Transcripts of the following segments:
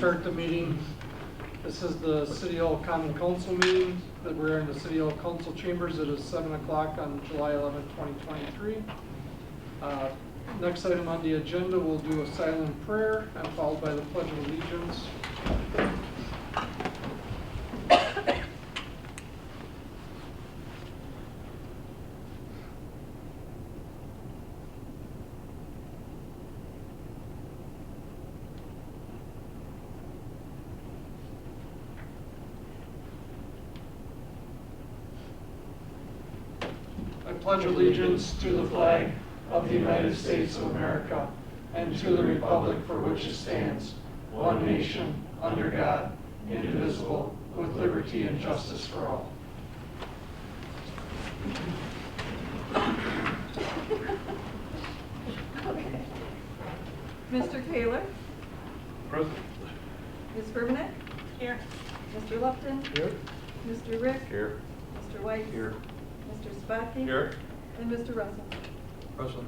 start the meeting. This is the City Hall Common Council meeting that we're in the City Hall Council chambers. It is 7 o'clock on July 11, 2023. Next item on the agenda, we'll do a silent prayer and followed by the Pledge of Allegiance. I pledge allegiance to the flag of the United States of America and to the republic for which it stands, one nation, under God, indivisible, with liberty and justice for all. Okay. Mr. Taylor? Present. Ms. Furmanek? Here. Mr. Lupton? Here. Mr. Rick? Here. Mr. White? Here. Mr. Spotke? Here. And Mr. Russell? Present.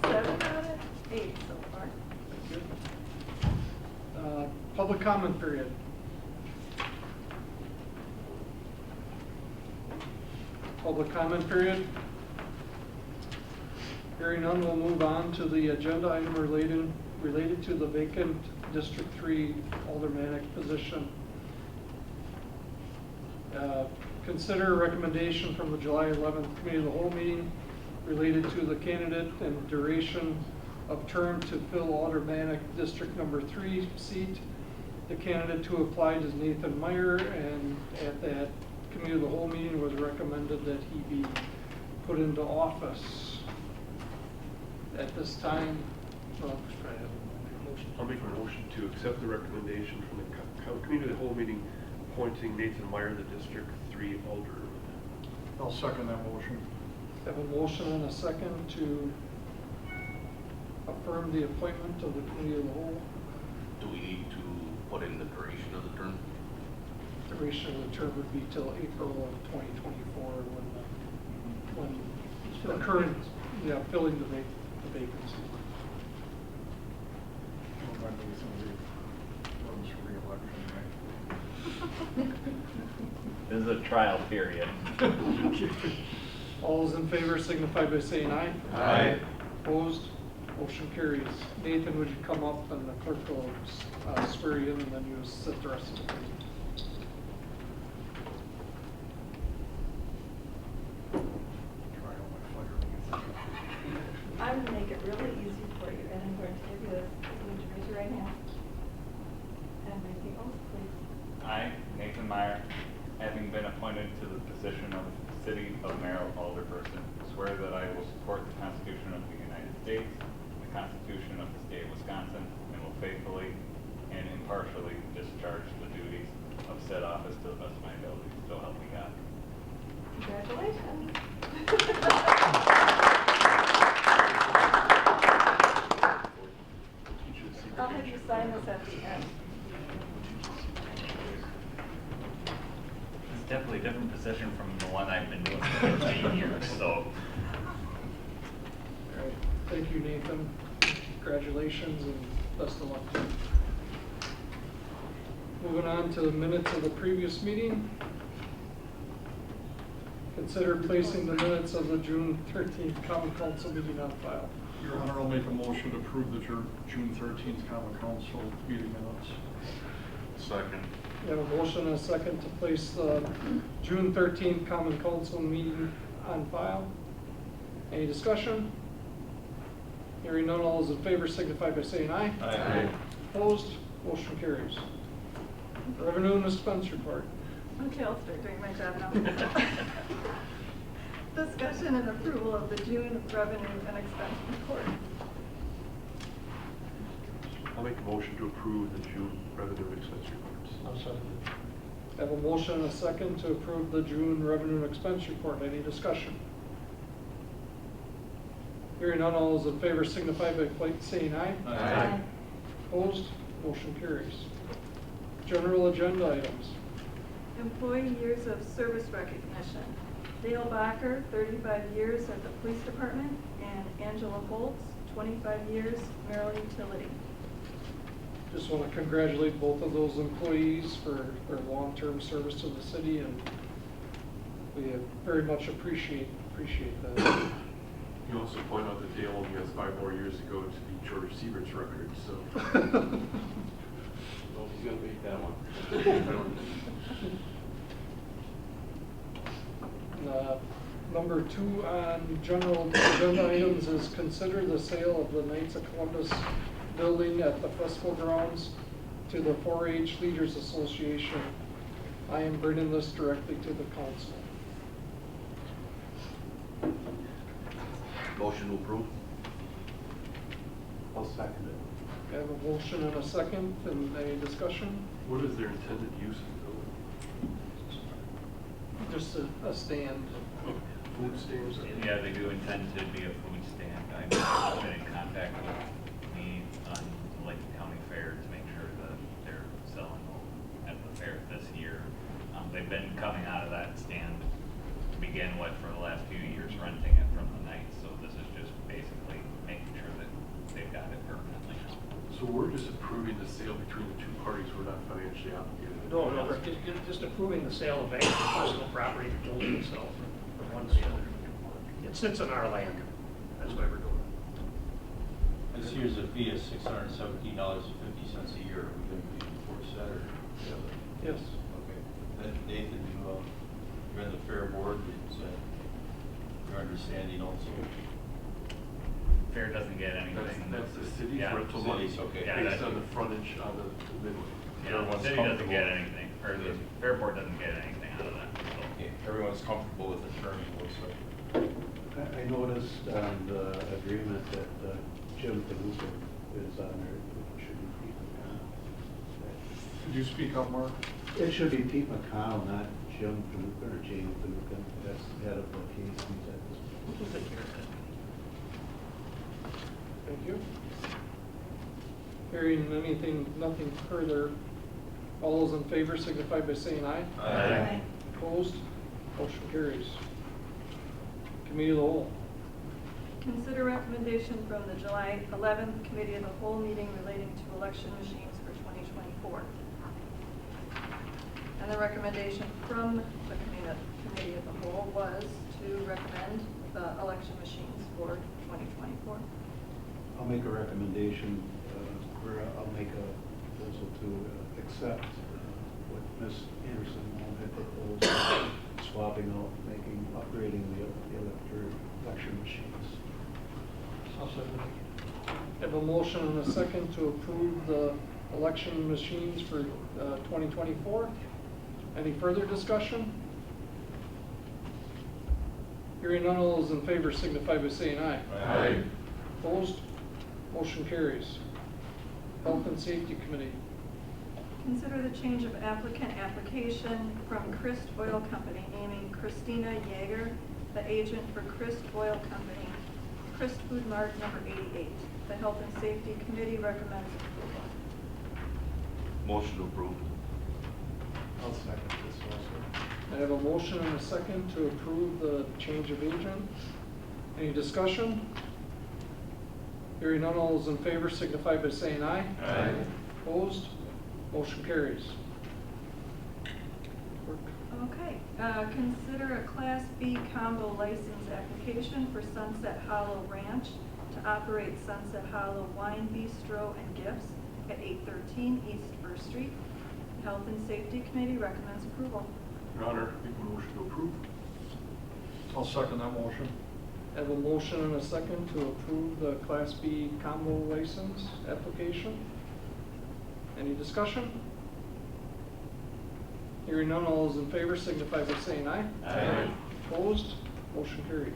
7 out of 8 so far. Public comment period. Public comment period. Hearing none, we'll move on to the agenda item related to the vacant District 3 Aldermanic position. Consider a recommendation from the July 11th Committee of the Whole meeting related to the candidate and duration of term to fill Aldermanic District Number 3 seat. The candidate who applied is Nathan Meyer, and at that Committee of the Whole meeting was recommended that he be put into office. At this time, I'll make a motion to accept the recommendation from the Committee of the Whole meeting appointing Nathan Meyer, the District 3 Alderman. I'll second that motion. have a motion and a second to affirm the appointment of the Committee of the Whole. Do we need to put in the duration of the term? The duration of the term would be till April of 2024 when the current, filling the vacancy. This is a trial period. All those in favor signify by saying aye. Aye. Opposed? Motion carries. Nathan, would you come up and the clerk will swear you in and then you sit the rest of the meeting. I'm going to make it really easy for you, and I'm going to give you this. Would you raise your right hand? And read the oath, please. I, Nathan Meyer, having been appointed to the position of City of Merrill Alderperson, swear that I will support the Constitution of the United States, the Constitution of the State of Wisconsin, and will faithfully and impartially discharge the duties of said office to the best of my ability. So help me God. Congratulations. I'll have you sign this at the end. It's definitely a different position from the one I've been doing for 15 years, so. All right. Thank you, Nathan. Congratulations and best of luck. Moving on to the minutes of the previous meeting. Consider placing the minutes of the June 13th Common Council meeting on file. Your Honor, I'll make a motion to approve the June 13th Common Council meeting minutes. Second. We have a motion and a second to place the June 13th Common Council meeting on file. Any discussion? Hearing none, all those in favor signify by saying aye. Aye. Opposed? Motion carries. Revenue and expense report. Okay, I'll start doing my job now. Discussion and approval of the June revenue and expense report. I'll make a motion to approve the June revenue and expense reports. I have a motion and a second to approve the June revenue and expense report. Any discussion? Hearing none, all those in favor signify by saying aye. Aye. Opposed? Motion carries. General agenda items. Employee years of service recognition. Dale Bacher, 35 years at the police department, and Angela Holtz, 25 years, Merrill Utility. just want to congratulate both of those employees for their long-term service to the city, and we very much appreciate that. You also point out that Dale only has 5 more years to go to beat George Siebert's record, so. Well, he's gonna beat that one. Number 2 on general agenda items is consider the sale of the Knights of Columbus building at the festival grounds to the 4-H Leaders Association. I am bringing this directly to the council. Motion to approve? I'll second it. I have a motion and a second, and any discussion? What is their intended use of the building? Just a stand. Food stands? Yeah, they do intend to be a food stand. I've been in contact with me on Lake County Fair to make sure that they're selling at the fair this year. They've been coming out of that stand to begin with for the last few years, renting it from the Knights. So this is just basically making sure that they've got it permanently. So we're just approving the sale between the two parties, we're not financially obligated. No, we're just approving the sale of vacant personal property, the building itself, from one to the other. It sits on our land, that's why we're doing it. This year's a fee of $617.50 a year. Are we going to be enforced that or? Yes. Okay. Then Nathan, you're on the fair board, is that your understanding also? Fair doesn't get anything. That's the city's Yeah. rental money, Cities, okay. Yeah, based that's- on the frontage on the midway. Yeah, the Everyone's city doesn't comfortable. get anything, or the fair board doesn't get anything out of that. So. Okay, everyone's comfortable with the term, it looks like. I noticed on the agreement that Jim Paluca is on there, it should be Pete McConnell. Could you speak up, Mark? It should be Pete McConnell, not Jim Paluca or Jamie Paluca, that's the head of the case, he's at this. We'll take care of that. Thank you. Hearing nothing further, all those in favor signify by saying aye. Aye. Opposed? Motion carries. Committee of the Whole. Consider recommendation from the July 11th Committee of the Whole meeting relating to election machines for 2024. And the recommendation from the Committee of the Whole was to recommend the election machines for 2024. I'll make a recommendation, or I'll make a proposal to accept what Ms. Anderson had proposed, swapping out, upgrading the election machines. I have a motion and a second to approve the election machines for 2024. Any further discussion? Hearing none, all those in favor signify by saying aye. Aye. Opposed? Motion carries. Health and Safety Committee. Consider the change of applicant application from Krist Oil Company naming Christina Yeager, the agent for Krist Oil Company, Krist Food Mart number 88. The Health and Safety Committee recommends approval. Motion to approve? I'll second this also. I have a motion and a second to approve the change of agent. Any discussion? Hearing none, all those in favor signify by saying aye. Aye. Opposed? Motion carries. Clerk. Okay, consider a Class B combo license application for Sunset Hollow Ranch to operate Sunset Hollow Wine Bistro and Gifts at 813 East First Street. The Health and Safety Committee recommends approval. Your Honor, make a motion to approve. I'll second that motion. I have a motion and a second to approve the Class B combo license application. Any discussion? Hearing none, all those in favor signify by saying aye. Aye. Opposed? Motion carried.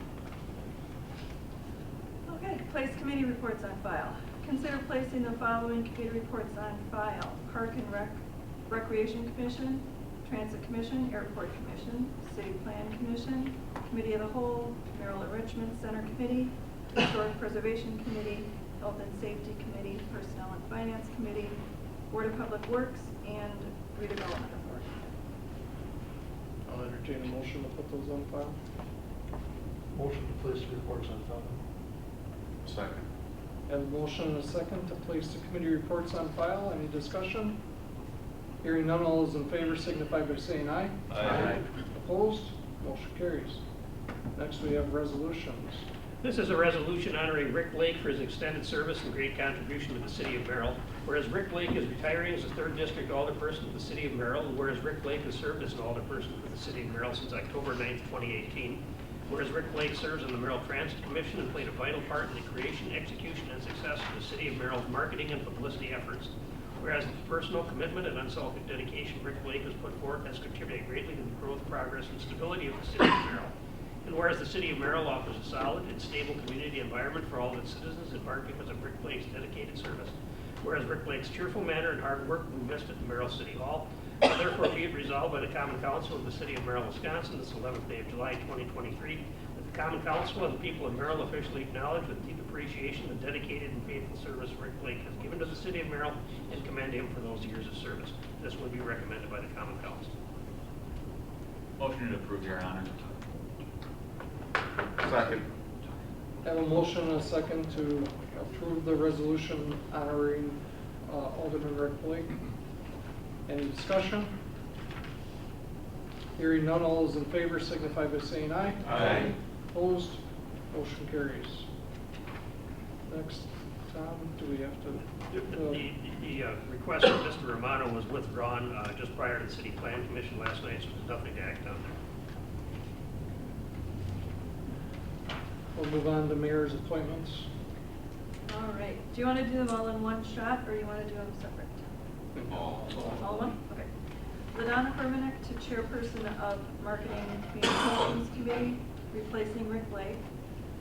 Okay, place committee reports on file. Consider placing the following committee reports on file: Park and Recreation Commission, Transit Commission, Airport Commission, City Plan Commission, Committee of the Whole, Merrill Enrichment Center Committee, Historic Preservation Committee, Health and Safety Committee, Personnel and Finance Committee, Board of Public Works, and Redevelopment Authority. I'll entertain a motion to put those on file. Motion to place reports on file. Second. Have a motion and a second to place the committee reports on file. Any discussion? Hearing none, all those in favor signify by saying aye. Aye. Opposed? Motion carries. Next, we have resolutions. This is a resolution honoring Rick Blake for his extended service and great contribution to the city of Merrill. Whereas Rick Blake is retiring as the 3rd District Alderperson of the city of Merrill, and whereas Rick Blake has served as an Alderperson for the city of Merrill since October 9th, 2018. Whereas Rick Blake serves on the Merrill Transit Commission and played a vital part in the creation, execution, and success of the city of Merrill's marketing and publicity efforts. Whereas the personal commitment and unselfish dedication Rick Blake has put forth has contributed greatly to the growth, progress, and stability of the city of Merrill. And whereas the city of Merrill offers a solid and stable community environment for all of its citizens, in part because of Rick Blake's dedicated service. Whereas Rick Blake's cheerful manner and hard work will be missed at the Merrill City Hall. Now therefore be it resolved by the Common Council of the City of Merrill, Wisconsin, this 11th day of July, 2023, that the Common Council and the people of Merrill officially acknowledge with deep appreciation the dedicated and faithful service Rick Blake has given to the City of Merrill and commend him for those years of service. This will be recommended by the Common Council. Motion to approve, Your Honor. Second. Have a motion and a second to approve the resolution honoring Alderman Rick Blake. Any discussion? Hearing none, all those in favor signify by saying aye. Aye. Opposed? Motion carries. Next, Tom, do we have to? The request from Mr. Romano was withdrawn just prior to the City Plan Commission last night, so there's nothing to act on there. We'll move on to mayor's appointments. All right, do you want to do them all in one shot, or you want to do them separate? All one? Okay. Ladonna Hermanick to chairperson of Marketing and Communications Committee, replacing Rick Blake.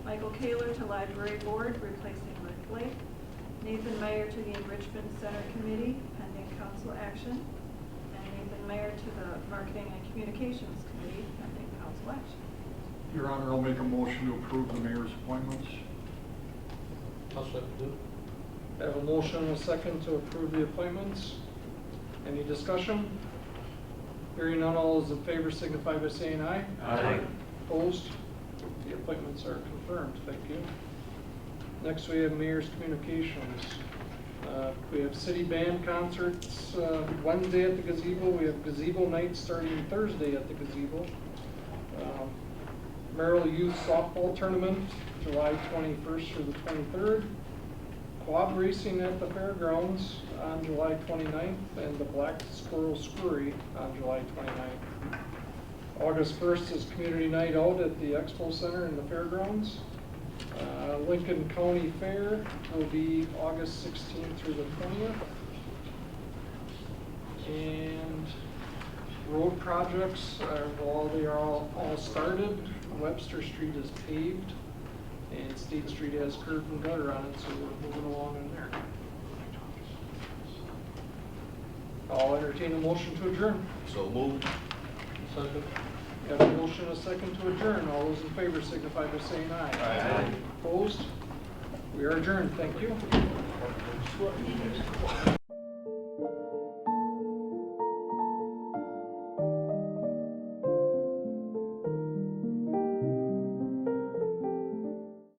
Michael Kaler to Library Board, replacing Rick Blake. Nathan Meyer to the Enrichment Center Committee, pending council action. And Nathan Meyer to the Marketing and Communications Committee, pending council action. Your Honor, I'll make a motion to approve the mayor's appointments. Have a motion and a second to approve the appointments. Any discussion? Hearing none, all those in favor signify by saying aye. Aye. Opposed? The appointments are confirmed. Thank you. Next, we have mayor's communications. We have city band concerts Wednesday at the gazebo. We have gazebo night starting Thursday at the gazebo. Merrill Youth Softball Tournament, July 21st through the 23rd. Quad racing at the fairgrounds on July 29th, and the Black Squirrel Scurry on July 29th. August 1st is community night out at the Expo Center in the fairgrounds. Lincoln County Fair will be August 16th through the 20th. And road projects, they are all started. Webster Street is paved, and State Street has curb and gutter on it, so we're moving along in there. I'll entertain a motion to adjourn. So moved. Second. We have a motion and a second to adjourn. All those in favor signify by saying aye. Aye. Opposed? We are adjourned. Thank you.